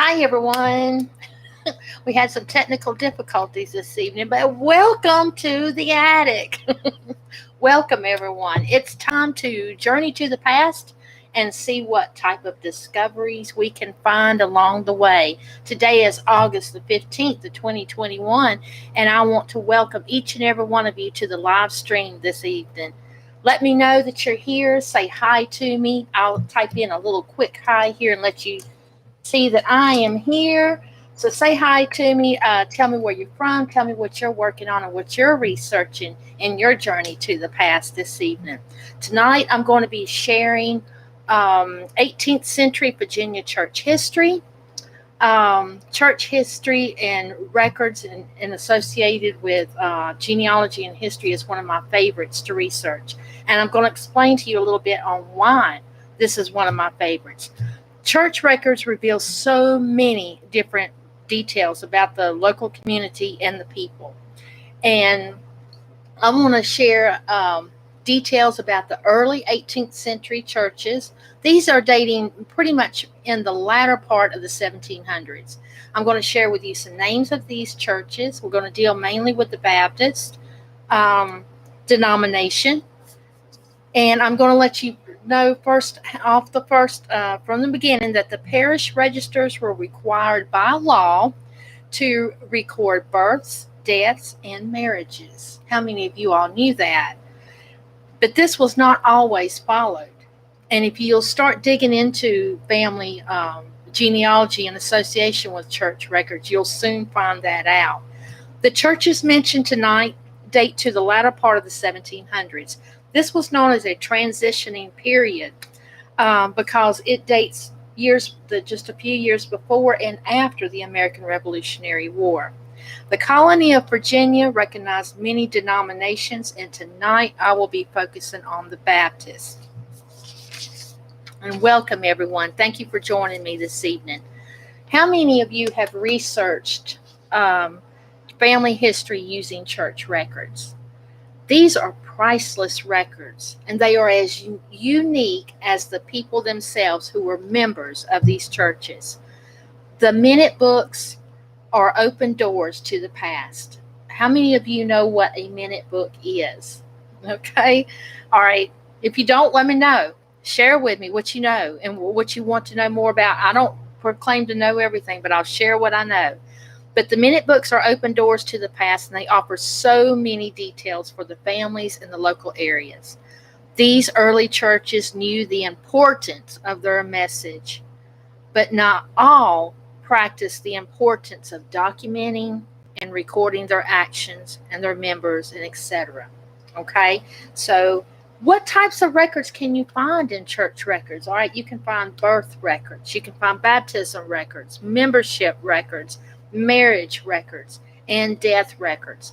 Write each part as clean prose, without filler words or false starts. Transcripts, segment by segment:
Hi, everyone. We had some technical difficulties this evening, but welcome to the attic. Welcome, everyone. It's time to journey to the past and see what type of discoveries we can find along the way. Today is August the 15th of 2021, and I want to welcome each and every one of you to the live stream this evening. Let me know that you're here. Say hi to me. I'll type in a little quick hi here and let you see that I am here. So say hi to me. Tell me where you're from. Tell me what you're working on and what you're researching in your journey to the past this evening. Tonight, I'm going to be sharing 18th century Virginia church history and records and associated with genealogy and history is one of my favorites to research. And I'm going to explain to you a little bit on why this is one of my favorites. Church records reveal so many different details about the local community and the people. And I want to share details about the early 18th century churches. These are dating pretty much in the latter part of the 1700s. I'm going to share with you some names of these churches. We're going to deal mainly with the Baptist denomination. And I'm going to let you know from the beginning that the parish registers were required by law to record births, deaths, and marriages. How many of you all knew that? But this was not always followed. And if you'll start digging into family genealogy in association with church records, you'll soon find that out. The churches mentioned tonight date to the latter part of the 1700s. This was known as a transitioning period because it dates just a few years before and after the American Revolutionary War. The colony of Virginia recognized many denominations, and tonight I will be focusing on the Baptist. And welcome, everyone. Thank you for joining me this evening. How many of you have researched family history using church records? These are priceless records, and they are as unique as the people themselves who were members of these churches. The minute books are open doors to the past. How many of you know what a minute book is? Okay. All right. If you don't, let me know. Share with me what you know and what you want to know more about. I don't proclaim to know everything, but I'll share what I know. But the minute books are open doors to the past, and they offer so many details for the families in the local areas. These early churches knew the importance of their message, but not all practiced the importance of documenting and recording their actions and their members and etc. Okay, so what types of records can you find in church records? All right, you can find birth records, you can find baptism records, membership records, marriage records, and death records.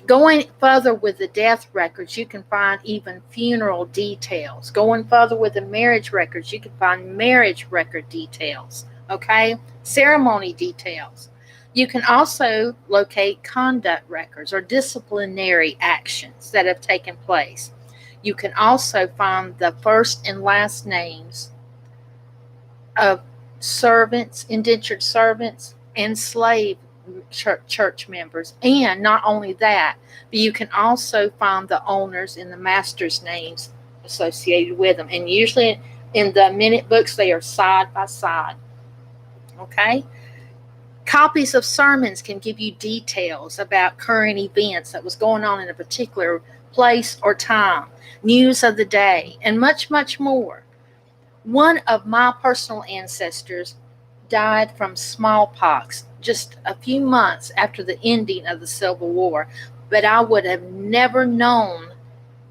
Going further with the death records, you can find even funeral details. Going further with the marriage records, you can find marriage record details, okay? Ceremony details. You can also locate conduct records or disciplinary actions that have taken place. You can also find the first and last names of servants, indentured servants, and slave church members. And not only that, but you can also find the owners and the master's names associated with them. And usually in the minute books, they are side by side. Okay? Copies of sermons can give you details about current events that was going on in a particular place or time, news of the day, and much, much more. One of my personal ancestors died from smallpox just a few months after the ending of the Civil War, but I would have never known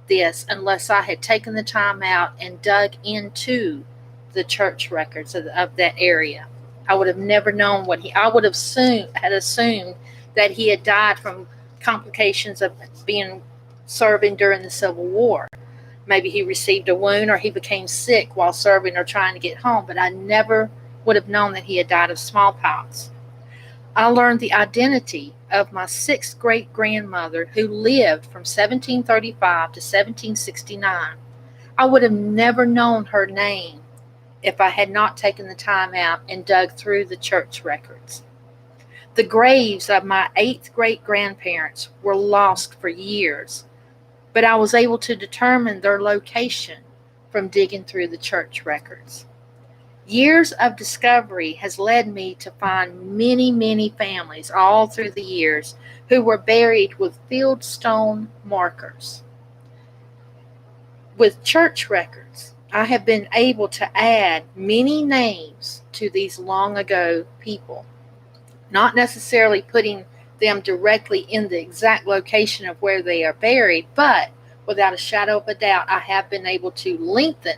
this unless I had taken the time out and dug into the church records of that area. I would have never known I would have assumed that he had died from complications of being serving during the Civil War. Maybe he received a wound or he became sick while serving or trying to get home, but I never would have known that he had died of smallpox. I learned the identity of my sixth great-grandmother who lived from 1735 to 1769. I would have never known her name if I had not taken the time out and dug through the church records. The graves of my 8th great-grandparents were lost for years, but I was able to determine their location from digging through the church records. Years of discovery has led me to find many, many families all through the years who were buried with fieldstone markers. With church records, I have been able to add many names to these long ago people, not necessarily putting them directly in the exact location of where they are buried, but without a shadow of a doubt, I have been able to lengthen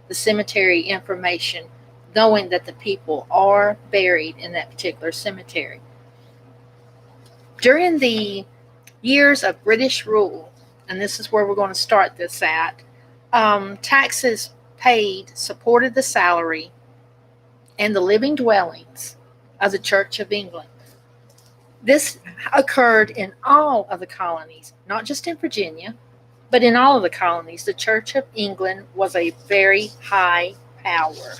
the cemetery information, knowing that the people are buried in that particular cemetery. During the years of British rule, and this is where we're going to start this at, taxes paid supported the salary and the living dwellings of the Church of England. This occurred in all of the colonies, not just in Virginia, but in all of the colonies. The Church of England was a very high power.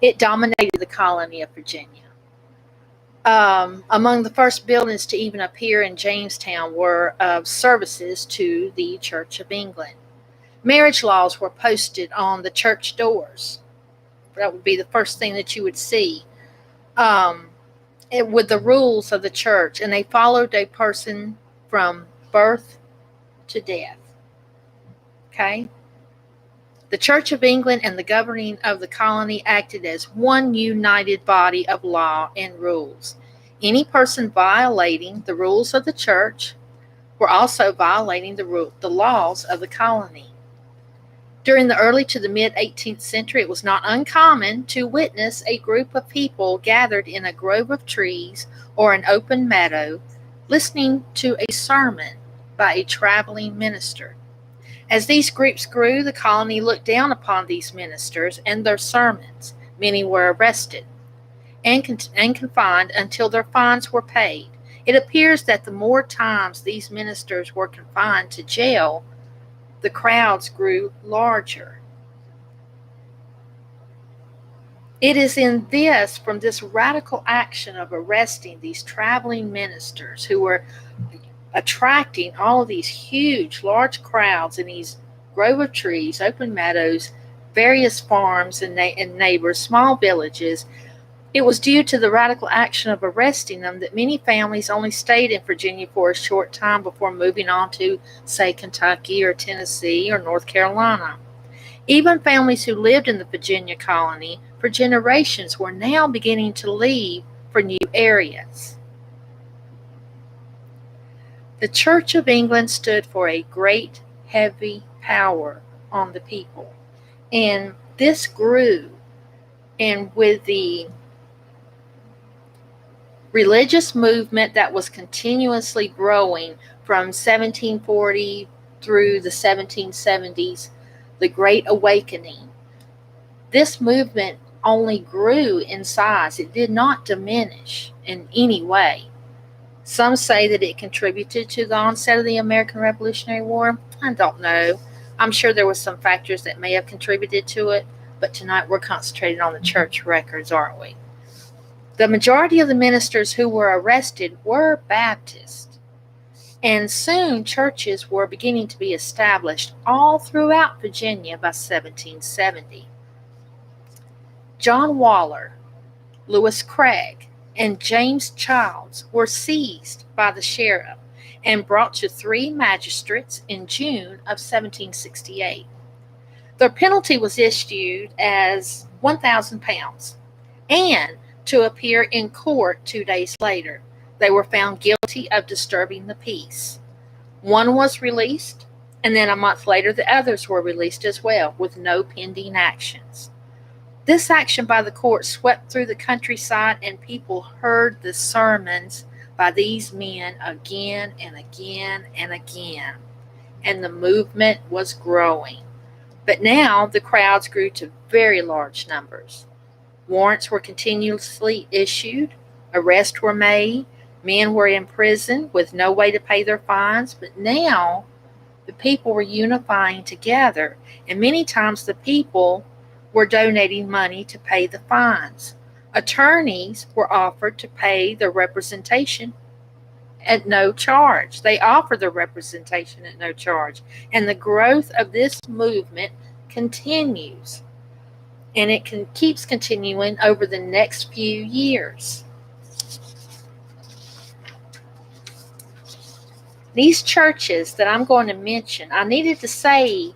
It dominated the colony of Virginia. Among the first buildings to even appear in Jamestown were of services to the Church of England. Marriage laws were posted on the church doors. That would be the first thing that you would see, with the rules of the church, and they followed a person from birth to death. Okay? The Church of England and the governing of the colony acted as one united body of law and rules. Any person violating the rules of the church were also violating the laws of the colony. During the early to the mid-18th century, it was not uncommon to witness a group of people gathered in a grove of trees or an open meadow, listening to a sermon by a traveling minister. As these groups grew, the colony looked down upon these ministers and their sermons. Many were arrested and confined until their fines were paid. It appears that the more times these ministers were confined to jail, the crowds grew larger. It is from this radical action of arresting these traveling ministers who were attracting all of these huge, large crowds in these grove of trees, open meadows, various farms and neighbors, small villages. It was due to the radical action of arresting them that many families only stayed in Virginia for a short time before moving on to, say, Kentucky or Tennessee or North Carolina. Even families who lived in the Virginia colony for generations were now beginning to leave for new areas. The Church of England stood for a great, heavy power on the people. And this grew, and with the religious movement that was continuously growing from 1740 through the 1770s, the Great Awakening, this movement only grew in size. It did not diminish in any way. Some say that it contributed to the onset of the American Revolutionary War. I don't know. I'm sure there were some factors that may have contributed to it, but tonight we're concentrating on the church records, aren't we? The majority of the ministers who were arrested were Baptists, and soon churches were beginning to be established all throughout Virginia by 1770. John Waller, Lewis Craig, and James Childs were seized by the sheriff and brought to 3 magistrates in June of 1768. Their penalty was issued as £1,000 and to appear in court 2 days later. They were found guilty of disturbing the peace. One was released, and then a month later the others were released as well, with no pending actions. This action by the court swept through the countryside, and people heard the sermons by these men again and again and again, and the movement was growing. But now the crowds grew to very large numbers. Warrants were continuously issued, arrests were made, men were in prison with no way to pay their fines, but now The people were unifying together, and many times the people were donating money to pay the fines. Attorneys were offered to pay the representation at no charge. They offer the representation at no charge. And the growth of this movement continues. And it keeps continuing over the next few years. These churches that I'm going to mention, I needed to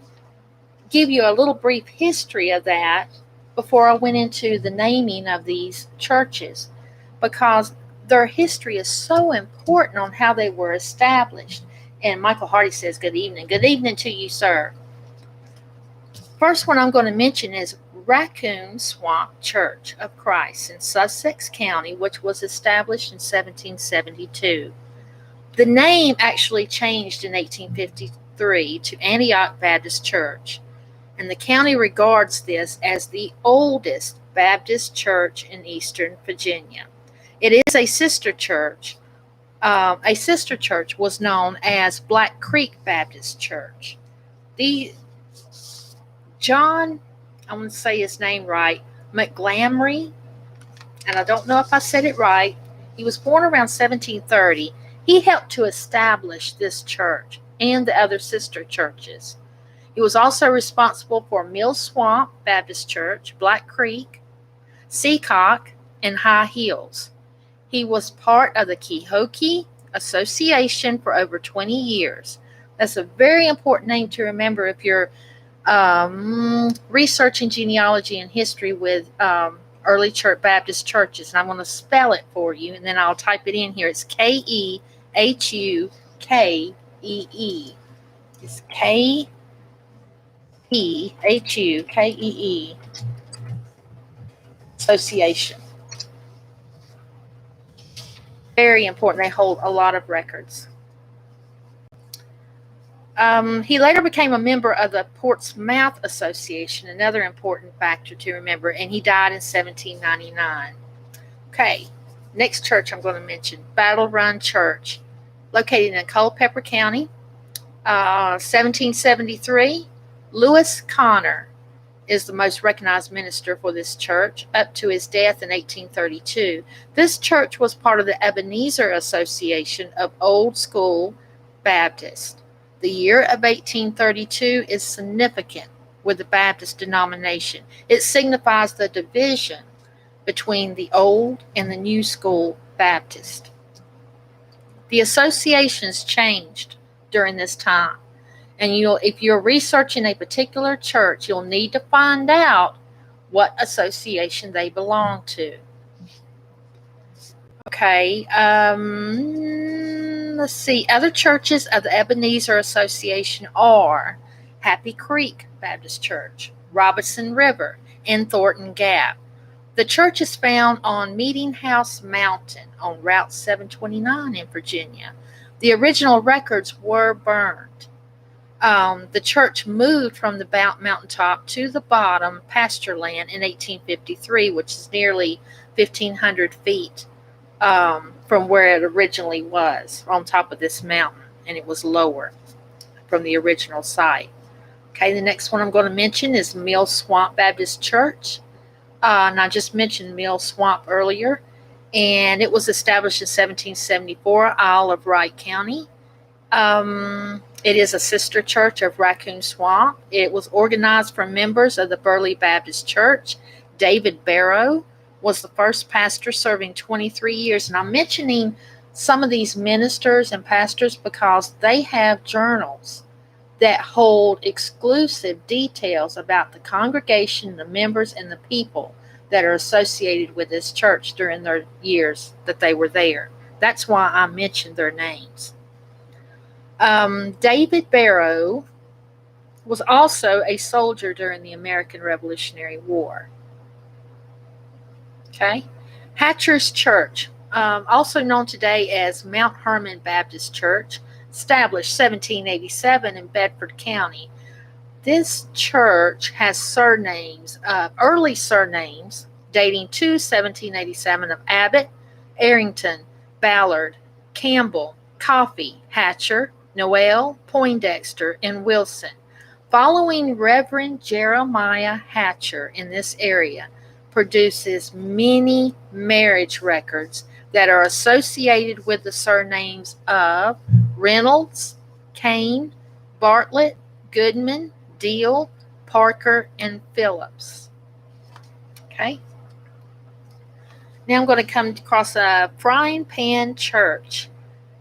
give you a little brief history of that before I went into the naming of these churches, because their history is so important on how they were established. And Michael Hardy says, good evening. Good evening to you, sir. First one I'm going to mention is Raccoon Swamp Church of Christ in Sussex County, which was established in 1772. The name actually changed in 1853 to Antioch Baptist Church, and the county regards this as the oldest Baptist church in Eastern Virginia. It is a sister church. A sister church was known as Black Creek Baptist Church. John, I want to say his name right, McGlamry, and I don't know if I said it right. He was born around 1730. He helped to establish this church and the other sister churches. He was also responsible for Mill Swamp Baptist Church, Black Creek, Seacock, and High Hills. He was part of the Kehokie Association for over 20 years. That's a very important name to remember if you're researching genealogy and history with early church Baptist churches. And I'm going to spell it for you, and then I'll type it in here. It's Kehukee. It's Kehukee Association. Very important. They hold a lot of records. He later became a member of the Portsmouth Association, another important factor to remember, and he died in 1799. Okay, next church I'm going to mention, Battle Run Church, located in Culpeper County, 1773. Lewis Connor is the most recognized minister for this church up to his death in 1832. This church was part of the Ebenezer Association of Old School Baptists. The year of 1832 is significant with the Baptist denomination. It signifies the division between the old and the new school Baptist. The associations changed during this time. And if you're researching a particular church, you'll need to find out what association they belong to. Okay, let's see. Other churches of the Ebenezer Association are Happy Creek Baptist Church, Robinson River, and Thornton Gap. The church is found on Meeting House Mountain on Route 729 in Virginia. The original records were burned. The church moved from the mountaintop to the bottom pasture land in 1853, which is nearly 1,500 feet from where it originally was, on top of this mountain, and it was lower from the original site. Okay, the next one I'm going to mention is Mill Swamp Baptist Church. And I just mentioned Mill Swamp earlier, and it was established in 1774, Isle of Wright County. It is a sister church of Raccoon Swamp. It was organized from members of the Burley Baptist Church. David Barrow was the first pastor, serving 23 years. And I'm mentioning some of these ministers and pastors because they have journals that hold exclusive details about the congregation, the members, and the people that are associated with this church during their years that they were there. That's why I mentioned their names. David Barrow was also a soldier during the American Revolutionary War. Okay. Hatcher's Church, also known today as Mount Hermon Baptist Church, established 1787 in Bedford County. This church has surnames, early surnames, dating to 1787 of Abbott, Arrington, Ballard, Campbell, Coffey, Hatcher, Noel, Poindexter, and Wilson. Following Reverend Jeremiah Hatcher in this area produces many marriage records that are associated with the surnames of Reynolds, Kane, Bartlett, Goodman, Deal, Parker, and Phillips. Okay. Now I'm going to come across a Frypan Church,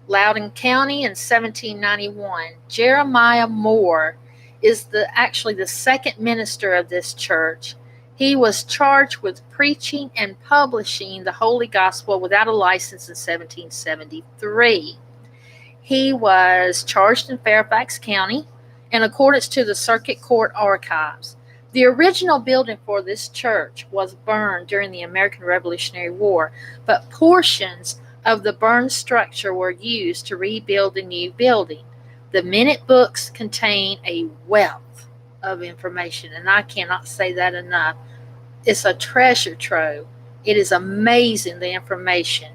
Loudoun County in 1791. Jeremiah Moore is actually the second minister of this church. He was charged with preaching and publishing the Holy Gospel without a license in 1773. He was charged in Fairfax County in accordance to the Circuit Court archives. The original building for this church was burned during the American Revolutionary War, but portions of the burned structure were used to rebuild the new building. The minute books contain a wealth of information, and I cannot say that enough. It's a treasure trove. It is amazing the information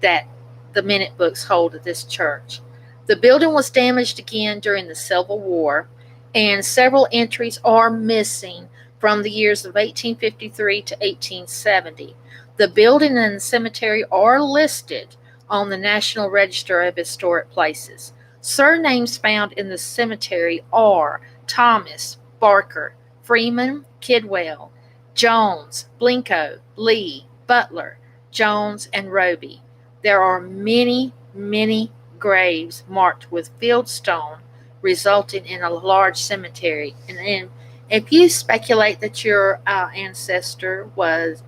that the minute books hold at this church. The building was damaged again during the Civil War, and several entries are missing from the years of 1853 to 1870. The building and the cemetery are listed on the National Register of Historic Places. Surnames found in the cemetery are Thomas, Barker, Freeman, Kidwell, Jones, Blinko, Lee, Butler, Jones, and Roby. There are many, many graves marked with fieldstone, resulting in a large cemetery. And if you speculate that your ancestor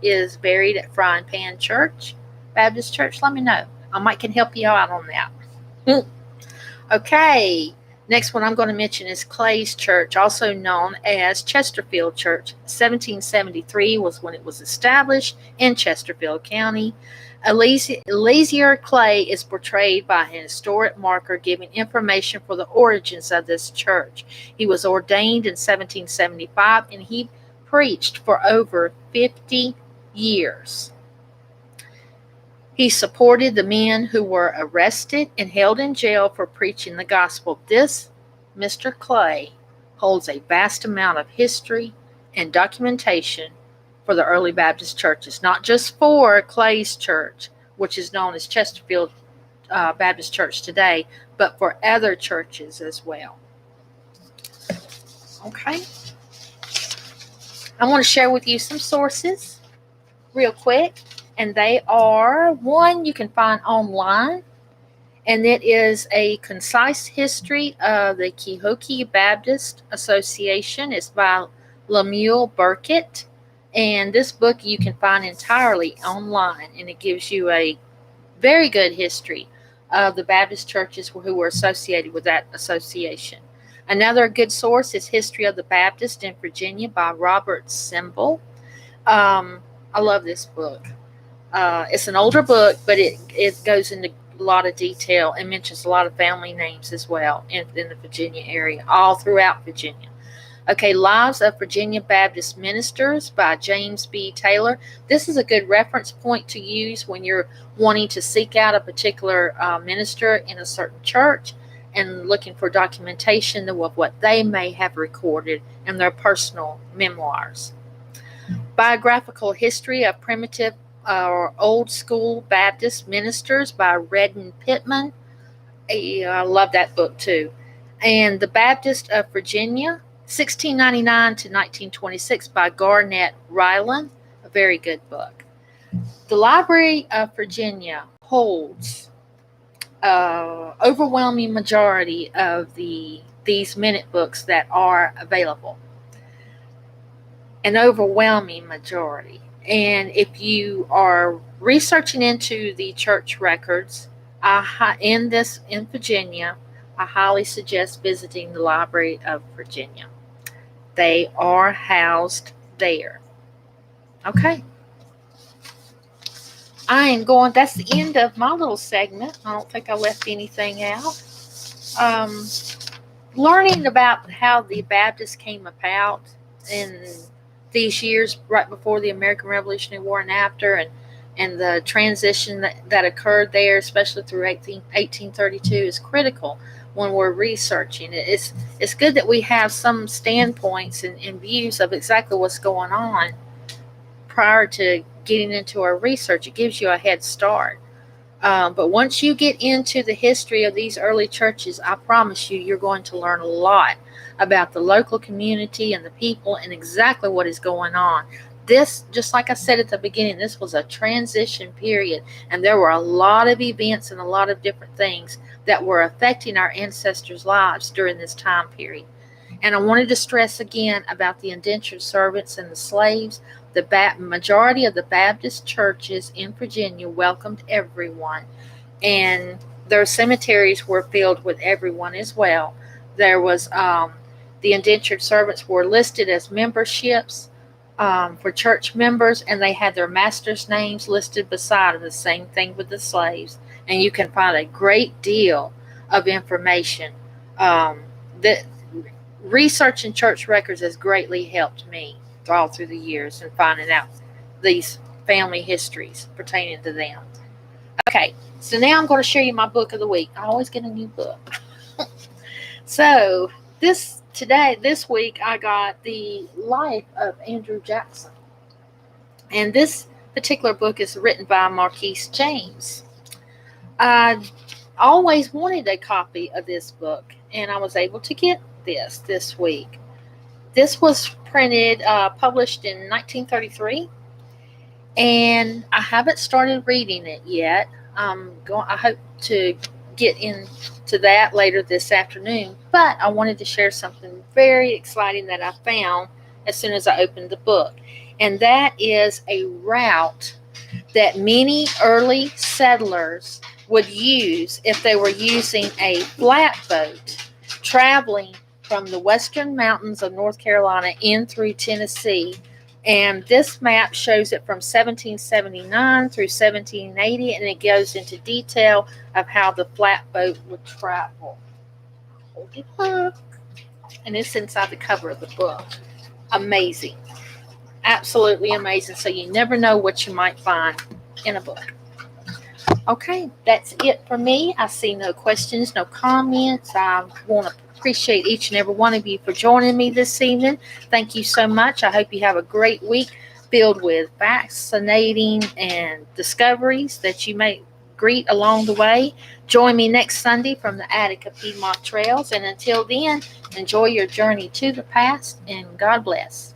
is buried at Frypan Church, Baptist Church, let me know. I might can help you out on that. Okay, next one I'm going to mention is Clay's Church, also known as Chesterfield Church. 1773 was when it was established in Chesterfield County. Eleazar Clay is portrayed by an historic marker giving information for the origins of this church. He was ordained in 1775 and he preached for over 50 years. He supported the men who were arrested and held in jail for preaching the gospel. This Mr. Clay holds a vast amount of history and documentation for the early Baptist churches, not just for Clay's Church, which is known as Chesterfield Baptist Church today, but for other churches as well. Okay. I want to share with you some sources real quick, and they are one you can find online, and it is a concise history of the Keokee Baptist Association. It's by Lemuel Burkitt. And this book you can find entirely online, and it gives you a very good history of the Baptist churches who were associated with that association. Another good source is History of the Baptist in Virginia by Robert Semble. I love this book. It's an older book, but it goes into a lot of detail and mentions a lot of family names as well in the Virginia area, all throughout Virginia. Okay, Lives of Virginia Baptist Ministers by James B. Taylor. This is a good reference point to use when you're wanting to seek out a particular minister in a certain church and looking for documentation of what they may have recorded in their personal memoirs. Biographical History of Primitive or Old School Baptist Ministers by Redden Pittman. I love that book too. And The Baptist of Virginia, 1699 to 1926 by Garnett Ryland, a very good book. The Library of Virginia holds overwhelming majority of these minute books that are available. An overwhelming majority. And if you are researching into the church records in Virginia, I highly suggest visiting the Library of Virginia. They are housed there. Okay. That's the end of my little segment. I don't think I left anything out. Learning about how the Baptists came about in these years right before the American Revolutionary War and after, and the transition that occurred there, especially through 1832, is critical. when we're researching it. It's good that we have some standpoints and views of exactly what's going on prior to getting into our research. It gives you a head start. But once you get into the history of these early churches, I promise you, you're going to learn a lot about the local community and the people and exactly what is going on. This, just like I said at the beginning, this was a transition period, and there were a lot of events and a lot of different things that were affecting our ancestors' lives during this time period. And I wanted to stress again about the indentured servants and the slaves. The majority of the Baptist churches in Virginia welcomed everyone, and their cemeteries were filled with everyone as well. There was the indentured servants were listed as memberships for church members, and they had their master's names listed beside them. The same thing with the slaves, and you can find a great deal of information. That researching church records has greatly helped me all through the years and finding out these family histories pertaining to them. Okay, so now I'm going to share you my book of the week. I always get a new book. So this week, I got The Life of Andrew Jackson. And this particular book is written by Marquise James. I always wanted a copy of this book, and I was able to get this week. This was published in 1933, and I haven't started reading it yet. I hope to get into that later this afternoon, but I wanted to share something very exciting that I found as soon as I opened the book, and that is a route that many early settlers would use if they were using a flatboat traveling from the western mountains of North Carolina in through Tennessee. And this map shows it from 1779 through 1780, and it goes into detail of how the flatboat would travel. Hold it up. And it's inside the cover of the book. Amazing. Absolutely amazing. So you never know what you might find in a book. Okay, that's it for me. I see no questions, no comments. I want to appreciate each and every one of you for joining me this evening. Thank you so much. I hope you have a great week filled with fascinating and discoveries that you may greet along the way. Join me next Sunday from the Attica Piedmont Trails. And until then, enjoy your journey to the past, and God bless.